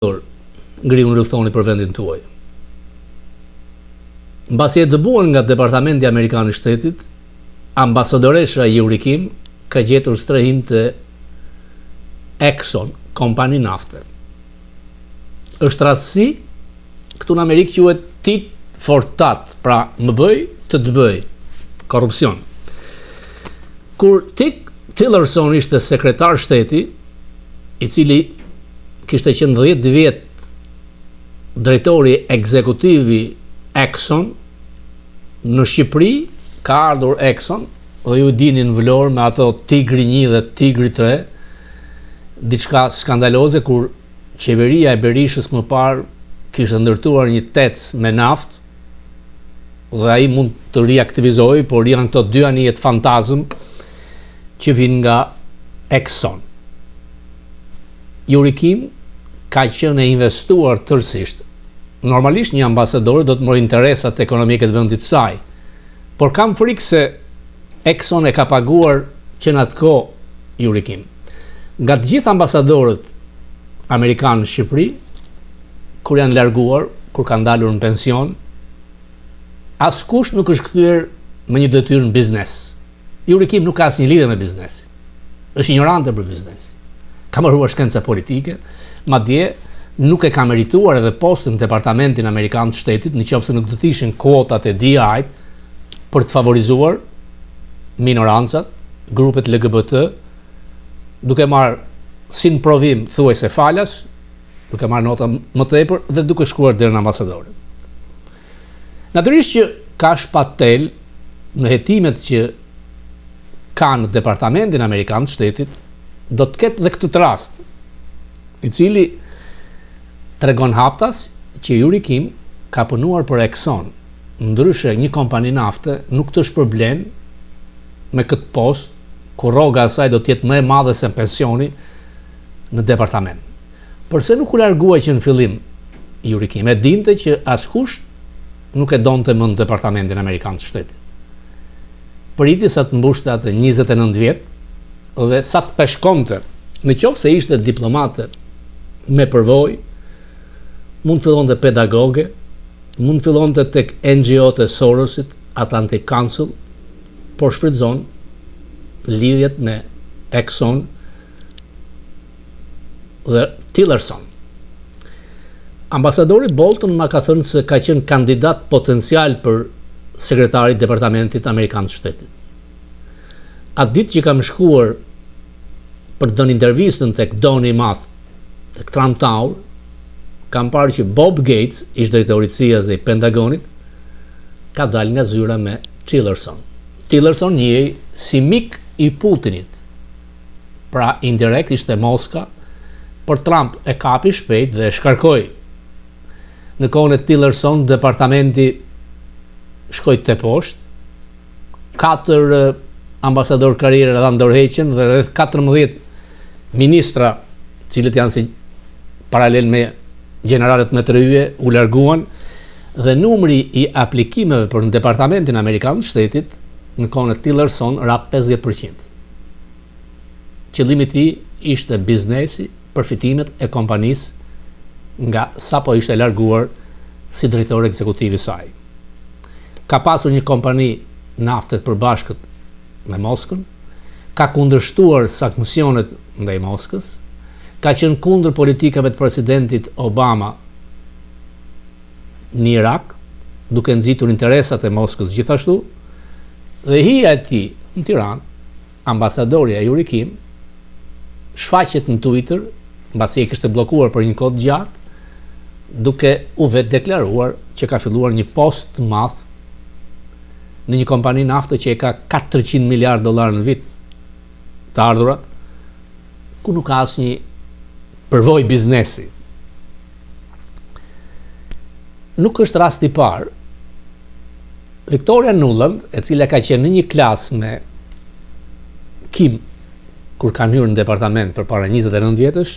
ngriun rrethoni për vendin tuaj. Mbasi e dëbuar nga Departamenti Amerikan i Shtetit, ambasadoresha Yuri Kim ka gjetur strehim të Exxon, kompani nafte. Është rastësi, këtu në Amerikë quhet tit for tat, pra më bëj të të bëj, korrupsion. Kur Tillerson ishte sekretar shteti, i cili kishte qenë 10 vjet drejtori ekzekutivi Exxon, në Shqipëri ka ardhur Exxon, dhe ju dini në Vlorë me ato Tigri 1 dhe Tigri 3, diçka skandaloze kur qeveria e Berishës më parë kishte ndërtuar një tec me naftë dhe ai mund të riaktivizojë, por janë këto dy anijet fantazm që vijnë nga Exxon. Yuri Kim ka qenë e investuar tërësisht. Normalisht një ambasador do të morë interesat ekonomike të vendit saj, por kam frikë se Exxon e ka paguar që në atë kohë Yuri Kim. Nga të gjithë ambasadorët amerikanë në Shqipëri, kur janë larguar, kur kanë dalur në pension, askush nuk është kthyer me një detyrë në biznes. Yuri Kim nuk ka asnjë lidhje me biznesi. Është ignorante për biznes. Ka marruar shkenca politike, madje nuk e ka merituar edhe postin në Departamentin Amerikan të Shtetit, nëse nuk do të ishin kuotat e DI për të favorizuar minorancat, grupet LGBT, duke marrë si në provim thuajse falas, duke marrë nota më tepër dhe duke shkruar deri në ambasadorë. Natyrisht që ka shpatel në hetimet që ka në Departamentin Amerikan të Shtetit, do të ketë dhe këtë rast, i cili tregon haptas që Yuri Kim ka punuar për Exxon, ndryshe një kompani nafte nuk të shpërblen me këtë post, ku rroga e saj do të jetë më e madhe se pensioni në departament. Përse nuk u largua që në fillim Yuri Kim, e dinte që askush nuk e donte më në Departamentin Amerikan të Shtetit. Priti sa të mbushte atë 29 vjet dhe sa të peshkonte, në qoftë se ishte diplomate me përvojë, mund të fillonte pedagoge, mund të fillonte tek NGO-t e Sorosit, Atlantic Council, por shfrytëzon lidhjet me Exxon dhe Tillerson. Ambasadori Bolton ma ka thënë se ka qenë kandidat potencial për sekretari Departamentit Amerikan të Shtetit. Atë ditë që kam shkuar për të dhënë intervistën tek Doni Math, tek Trump Tower, kam parë që Bob Gates, ish drejtori i CIA-s dhe i Pentagonit, ka dalë nga zyra me Tillerson. Tillerson njihej si mik i Putinit. Pra indirekt ishte Moska, por Trump e kapi shpejt dhe e shkarkoi. Në kohën e Tillerson, departamenti shkoi te poshtë, 4 ambasador karriere dha ndorheqjen dhe rreth 14 ministra, cilët janë si paralel me generalet me tërhyje, u larguan dhe numri i aplikimeve për në Departamentin Amerikan të Shtetit në kohën e Tillerson ra 50%. Qëllimi i tij ishte biznesi, përfitimet e kompanisë nga sapo ishte larguar si drejtor ekzekutiv i saj. Ka pasur një kompani nafte të përbashkët me Moskën, ka kundërshtuar sanksionet ndaj Moskës, ka qenë kundër politikave të presidentit Obama në Irak, duke nxitur interesat e Moskës gjithashtu, dhe hija e tij në Tiranë, ambasadori Yuri Kim, shfaqet në Twitter, mbasi e kishte bllokuar për një kohë të gjatë, duke u vetë deklaruar që ka filluar një post të madh në një kompani nafte që e ka $400 miliard në vit të ardhurat, ku nuk ka asnjë përvojë biznesi. Nuk është rasti i parë. Victoria Nuland, e cila ka qenë në një klasë me Kim kur kanë hyrë në departament përpara 29 vjetësh,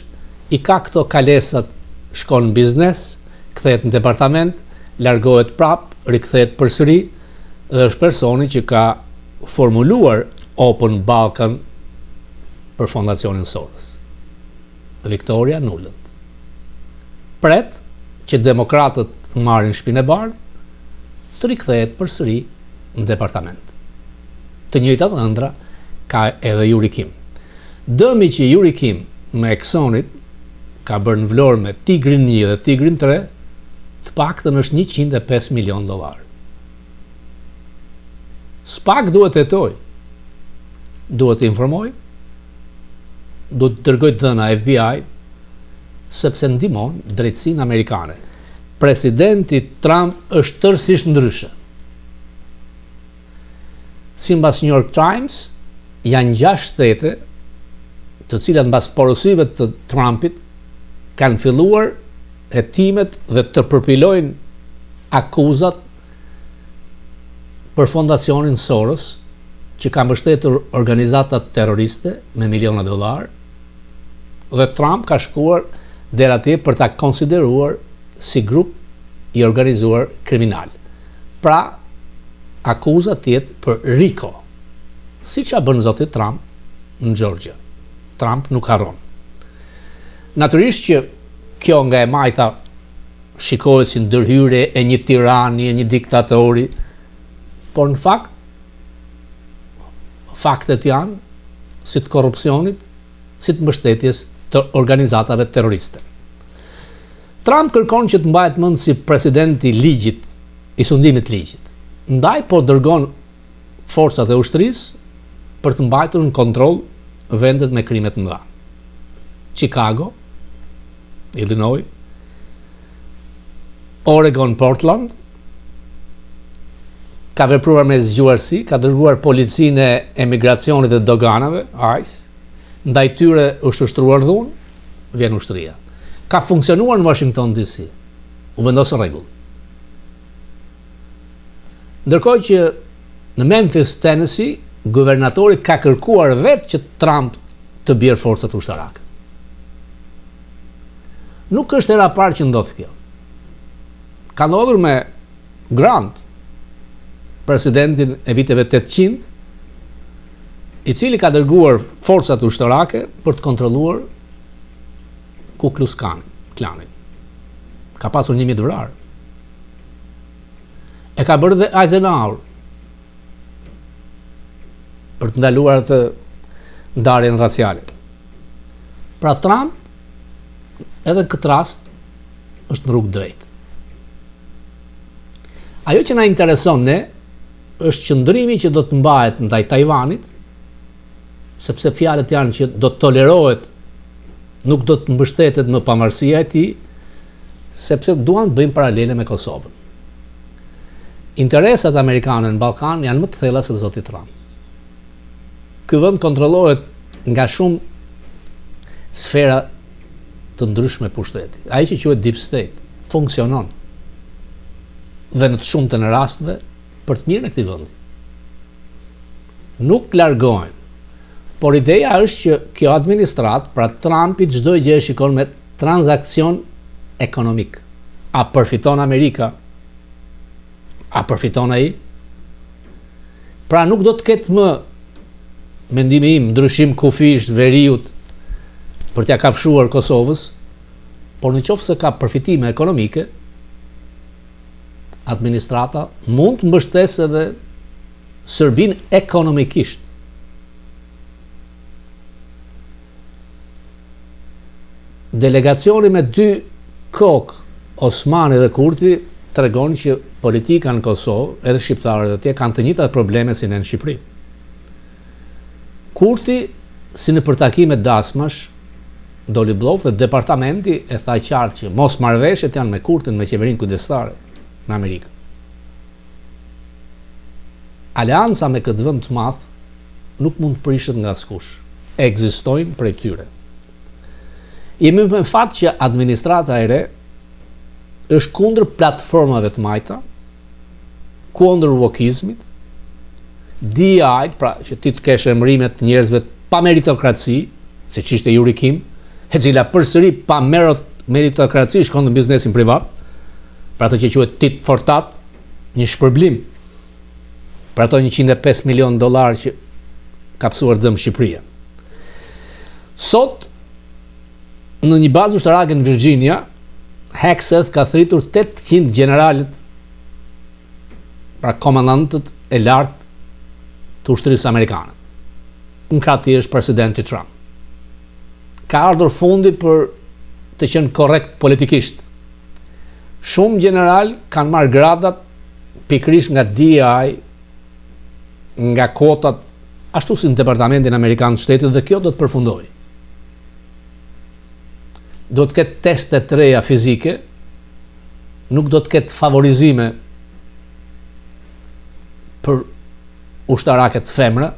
i ka këto kalesat, shkon në biznes, kthehet në departament, largohet prap, rikthehet përsëri dhe është personi që ka formuluar Open Balkan për fondacionin Soros. Victoria Nuland. pret që demokratët të marrin shtëpinë e bardhë, të rikthehet përsëri në departament. Të njëjtat ëndra ka edhe Yuri Kim. Dëmi që Yuri Kim me Exxonit ka bërë në Vlorë me Tigrin 1 dhe Tigrin 3, të paktën është $105 milion. SPAC duhet të jetoj, duhet të informoj, duhet të dërgoj dhëna FBI, sepse ndihmon drejtsinë amerikane. Presidenti Trump është tërësisht ndryshe. Sipas New York Times, janë 6 shtete të cilat mbas porosive të Trumpit kanë filluar hetimet dhe të përpilojnë akuzat për fondacionin Soros, që ka mbështetur organizata terroriste me miliona $, dhe Trump ka shkuar deri atje për ta konsideruar si grup i organizuar kriminal. Pra, akuzat tjetë për RICO, si që a bën zoti Trump në Georgia. Trump nuk harron. Natyrisht që kjo nga e majta shikohet si ndërhyrje e një tirani, e një diktatori, por në fakt, faktet janë si të korrupsionit, si të mbështetjes të organizatave terroriste. Trump kërkon që të mbahet mend si presidenti i ligjit, i sundimit ligjit. Ndaj po dërgon forcat e ushtrisë për të mbajtur në kontroll vendet me krime të mëdha. Chicago, Illinois, Oregon, Portland, ka vepruar me zgjuarsi, ka dërguar policinë e emigracionit dhe doganave, ICE, ndaj tyre është ushtruar dhunë, vjen ushtria. Ka funksionuar në Washington DC, u vendosë rregull. Ndërkohë që në Memphis, Tennessee, guvernatori ka kërkuar vetë që Trump të bjerë forcat ushtarake. Nuk është era parë që ndodh kjo. Ka ndodhur me Grant, presidentin e viteve 800, i cili ka dërguar forcat ushtarake për të kontrolluar Ku Klux Klanin. Ka pasur 1.000 vrarë. E ka bërë dhe Eisenhower për të ndaluar të ndarjen raciale. Pra Trump, edhe në këtë rast, është në rrugë drejt. Ajo që na intereson ne, është qëndrimi që do të mbahet ndaj Tajvanit, sepse fjalët janë që do të tolerohet, nuk do të mbështetet më pavarësia e tij, sepse duan të bëjmë paralele me Kosovën. Interesat amerikane në Ballkan janë më të thella se zoti Trump. Ky vend kontrollohet nga shumë sfera të ndryshme pushteti. Ai që quhet Deep State funksionon dhe në të shumtën e rasteve për të mirën e këtij vendi. Nuk largohen. Por ideja është që kjo administrat, pra Trumpi, çdo gjë e shikon me transakcion ekonomik. A përfiton Amerika? A përfiton ai? Pra nuk do të ketë më, mendimi im, ndryshim kufish veriut për t'ia kafshuar Kosovës, por në qoftë se ka përfitime ekonomike, administrata mund të mbështesë edhe Serbinë ekonomikisht. Delegacioni me 2 kokë, Osmani dhe Kurti, tregon që politika në Kosovë, edhe shqiptarët atje, kanë të njëjtat probleme si në Shqipëri. Kurti, si në përtakime dasmash, doli bllof dhe departamenti e tha qartë që mos marrëveshjet janë me Kurtin, me qeverinë kujdestare në Amerikë. Aleanca me këtë vend të madh nuk mund të prishet nga askush. Ekzistojnë prej tyre. Jemi me fat që administrata e re është kundër platformave të majta, kundër wokizmit, DI, pra që ti të kesh emërimet të njerëzve pa meritokraci, se që ishte Yuri Kim, e cila përsëri pa meritokraci shkon në biznesin privat, pra ato që quhet tit fortat, një shpërblim, pra ato $105 milion që ka pësuar dëm Shqipëria. Sot, në një bazë ushtarake në Virginia, Hegseth ka thritur 800 generalit, pra komandantët e lartë të ushtrisë amerikane. Në krahati është presidenti Trump. Ka ardhur fundi për të qenë korrekt politikisht. Shumë general kanë marrë gradat pikërisht nga DEI, nga kotat, ashtu si në Departamentin Amerikan të Shtetit, dhe kjo do të përfundojë. Do të ketë teste të reja fizike, nuk do të ketë favorizime për ushtaraket femra,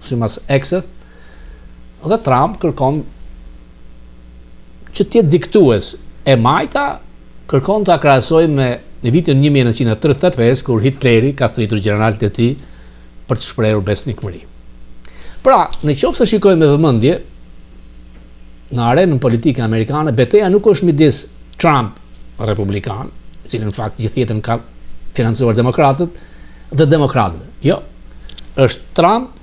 si mas Hegseth, dhe Trump kërkon që tjetë diktues. E majta kërkon të krahasoj me në vitin 1935, kur Hitleri ka thritur generalit e tij për të shprehur besnikëri. Pra, në qoftë se shikojmë me vëmendje, në arenën politike amerikane, betejë nuk është midis Trump, republikan, i cili në fakt gjithë jetën ka financuar demokratët, dhe demokratëve. Jo, është Trump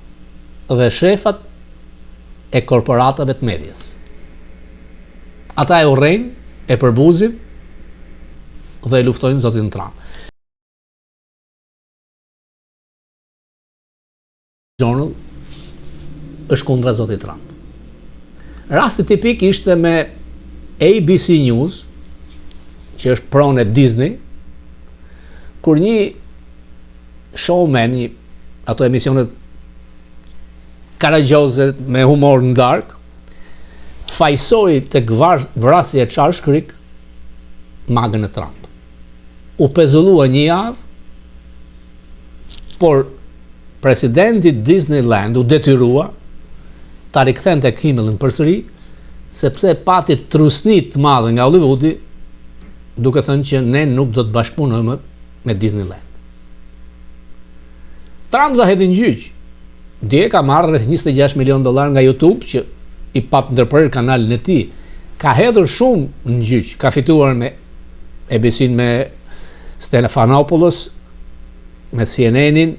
dhe shefat e korporatave të medias. Ata e urrejnë, e përbuzin dhe e luftojnë zotin Trump. Journal është kundra zotit Trump. Rasti tipik ishte me ABC News, që është pronë e Disney, kur një showman, ato emisionet karagjoze me humor në darkë, fajsoi tek vrasja e Charles Crick magën e Trump. U pezullua një javë, por presidenti Disneyland u detyrua ta rikthente Kimmelin përsëri, sepse pati trusni të madhe nga Hollywoodi, duke thënë që ne nuk do të bashkëpunojmë me Disneyland. Trump dha hedhin gjyq. Dje ka marrë rreth $26 milion nga YouTube, që i pat ndërprerë kanalin e tij. Ka hedhur shumë në gjyq. Ka fituar me ABC-n, me Stephanopoulos, me CNN-in,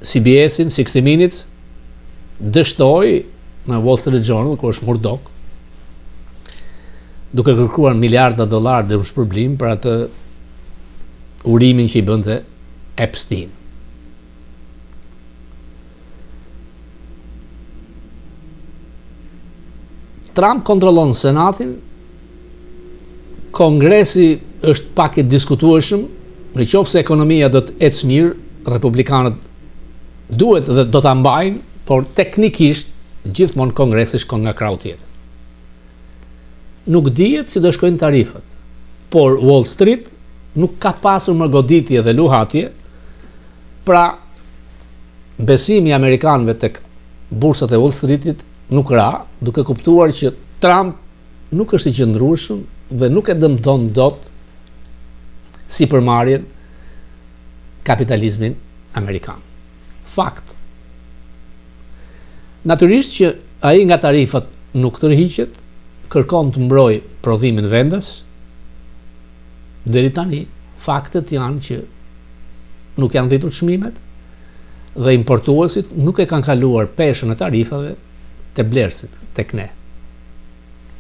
CBS-in, 60 Minutes, dështoi në Wall Street Journal, ku është Murdoch, duke kërkuar miliarda dollar dhe shpërblim për atë urimin që i bënte Epstein. Trump kontrollon Senatin, Kongresi është pak i diskutueshëm, në qoftë se ekonomia do të ecë mirë, republikanët duhet dhe do ta mbajnë, por teknikisht gjithmonë Kongresi shkon nga krau tjetër. Nuk dihet si do shkojnë tarifat, por Wall Street nuk ka pasur më goditje dhe luhatje, pra besimi amerikanëve tek bursat e Wall Streetit nuk ra, duke kuptuar që Trump nuk është i qëndrueshëm dhe nuk e dëmton dot sipërmarrjen kapitalizmin amerikan. Fakt. Natyrisht që ai nga tarifat nuk tërhiqet, kërkon të mbrojë prodhimin vendas. Deri tani faktet janë që nuk janë rritur çmimet dhe importuesit nuk e kanë kaluar peshën e tarifave te blerësit, tek ne.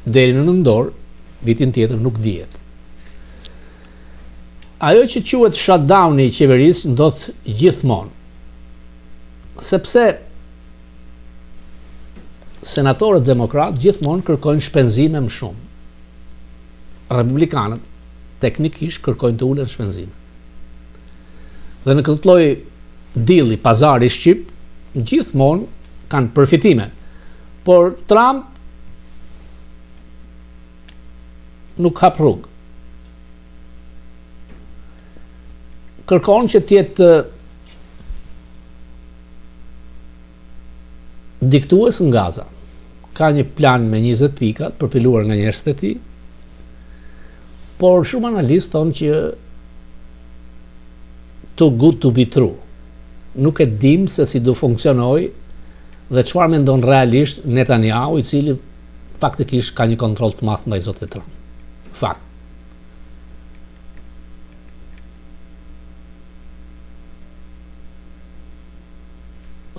Deri në nëntor, vitin tjetër nuk dihet. Ajo që quhet shutdown-i i qeverisë ndodh gjithmonë. Sepse senatorët demokratë gjithmonë kërkojnë shpenzime më shumë. Republikanët teknikisht kërkojnë të ulen shpenzime. Dhe në këtë lloj dilli pazari shqip, gjithmonë kanë përfitime. Por Trump nuk hap rrugë. Kërkon që të jetë diktues në Gaza. Ka një plan me 20 pikat përpiluar nga njerëzit e tij, por shumë analistë thonë që too good to be true. Nuk e dim se si do funksionoj dhe çfarë mendon realisht Netanyahu, i cili faktikisht ka një kontroll të madh ndaj zotit Trump. Fakt.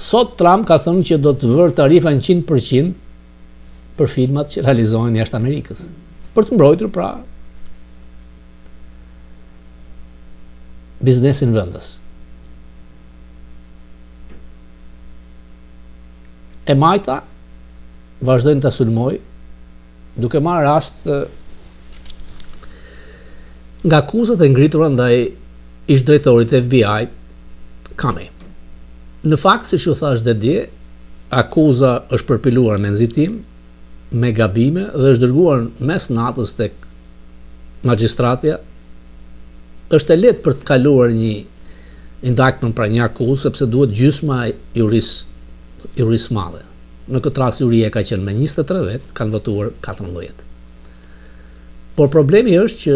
Sot Trump ka thënë që do të vërë tarifa në 100% për filmat që realizohen jashtë Amerikës. për të mbrojtur pra biznesin vendas. E Majta vazhdojnë të sulmoj duke marrë rast nga akuzat e ngritura ndaj ish drejtorit e FBI Comey. Në fakt, siç u thash dhe dje, akuza është përpiluar me nxitim, me gabime dhe është dërguar mes natës tek magjistratja. Është e lehtë për të kaluar një indictment pra një akuzë sepse duhet gjysma e jurisë madhe. Në këtë rast juria ka qenë me 23 vet, kanë votuar 14. Por problemi është që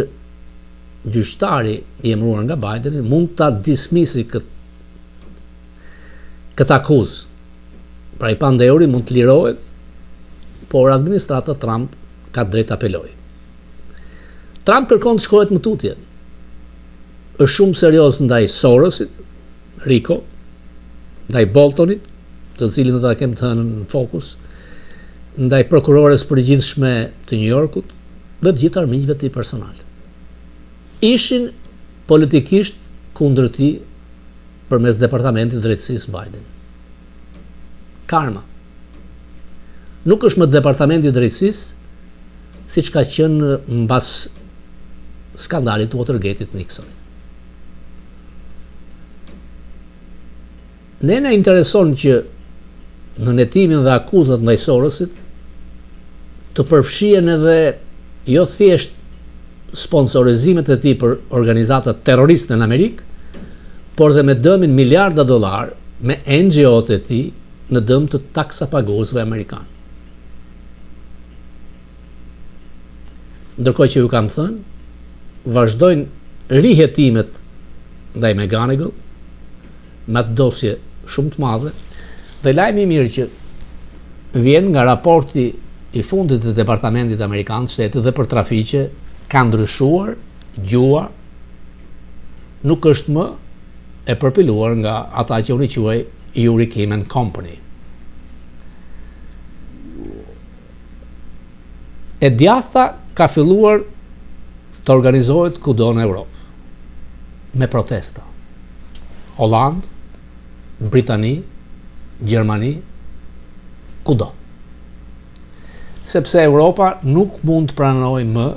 gjyqtari i emëruar nga Bideni mund ta dismisi këtë akuzë. Pra i pandeuri mund të lirohet, por administrata Trump ka drejt apeloj. Trump kërkon të shkohet më tutje. Është shumë serioz ndaj Sorosit, Rico, ndaj Boltonit, të cilin do ta kem të hënën në fokus, ndaj prokurores përgjithshme të New Yorkut dhe të gjithë armiqve të tij personal. Ishin politikisht kundër tij përmes departamentit drejtësisë Biden. Karma. Nuk është më departamenti drejtësisë siç ka qenë mbas skandalit Watergate-it Nixonit. Ne na intereson që në netimin dhe akuzat ndaj Sorosit të përfshihen edhe jo thjesht sponsorizimet e tij për organizata terroriste në Amerikë, por dhe me dëmin miliarda dollar me NGO-t e tij në dëm të taksapaguesve amerikanë. Ndërkohë që ju kam thënë, vazhdojnë rihetimet ndaj McGonigal me atë dosje shumë të madhe, dhe lajmi i mirë që vjen nga raporti i fundit të Departamentit Amerikan të Shtetit dhe për trafiqe ka ndryshuar gjua, nuk është më e përpiluar nga ata që unë i quaj Uri Kim & Company. E djatha ka filluar të organizohet kudo në Europë, me protesta. Holland, Britani, Gjermani, kudo. Sepse Europa nuk mund të pranojë më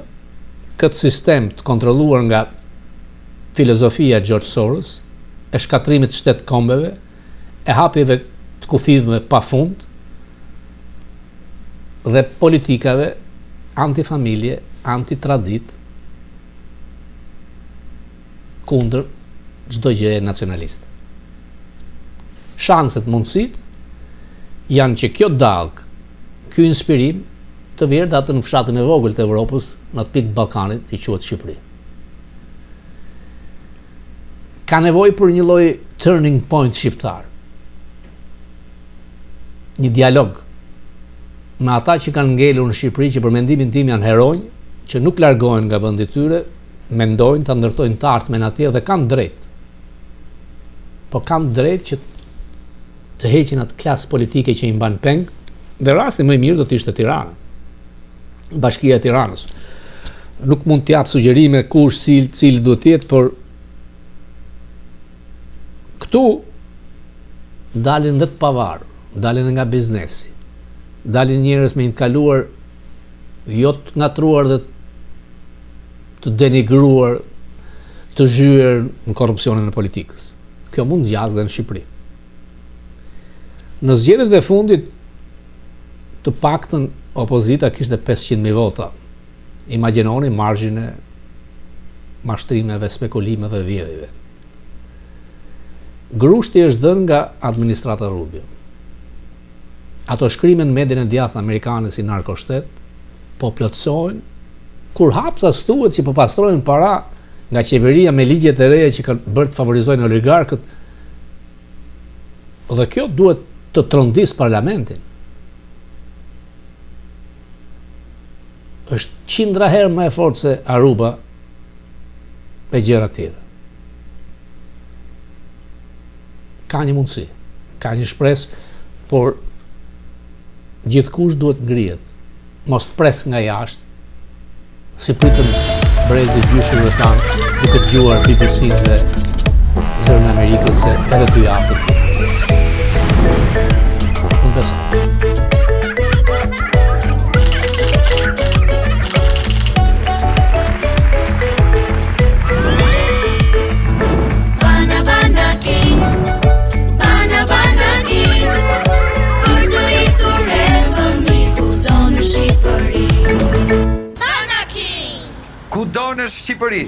këtë sistem të kontrolluar nga filozofia George Soros, e shkatrimit të shtetë kombeve, e hapjeve të kufidhme pa fund, dhe politikave antifamilje, antitradit, kundër çdo gjë nacionaliste. Shanset, mundësit janë që kjo dalg, ky inspirim të vjerë atë në fshatën e vogël të Evropës, në atë pikë të Ballkanit, i quhet Shqipëri. Ka nevojë për një lloj turning point shqiptar. Një dialog me ata që kanë ngelur në Shqipëri, që për mendimin tim janë heronj, që nuk largohen nga vendi i tyre, mendojnë ta ndërtojnë të ardhmen atje dhe kanë drejt. Po kanë drejt që të heqin atë klasë politike që i mban peng, dhe rasti më i mirë do të ishte Tirana. Bashkia e Tiranës. Nuk mund të jap sugjerime kush cili duhet të jetë, por këtu dalin dhe të pavarur, dalin dhe nga biznesi, dalin njerëz me një të kaluar jo të ngatruar dhe të denigruar, të zhyer në korrupsionin e politikës. Kjo mund zgjasë dhe në Shqipëri. Në zgjedhjet e fundit, të paktën opozita kishte 500.000 vota. Imagjinoni margjin e mashtrimeve, spekulimeve dhe vjedhjeve. Grushti është dhënë nga administrata Rubio. Ato shkrimen në median e djathtë amerikane si narkoshtet, po plotësojnë, kur haptas thuhet që po pastrojnë para nga qeveria me ligjet e reja që kanë bërë të favorizojnë oligarkët, dhe kjo duhet të trondis parlamentin. Është 100 herë më e fortë se Aruba e gjëra të tjera. Ka një mundësi, ka një shpresë, por gjithkush duhet ngrihet, mos pres nga jashtë, si pritëm brezi gjyshën rëtan duke dëgjuar BBC-n dhe Zërin e Amerikës se edhe 2 javë të pritës. Unë besoj. Kudo në Shqipëri.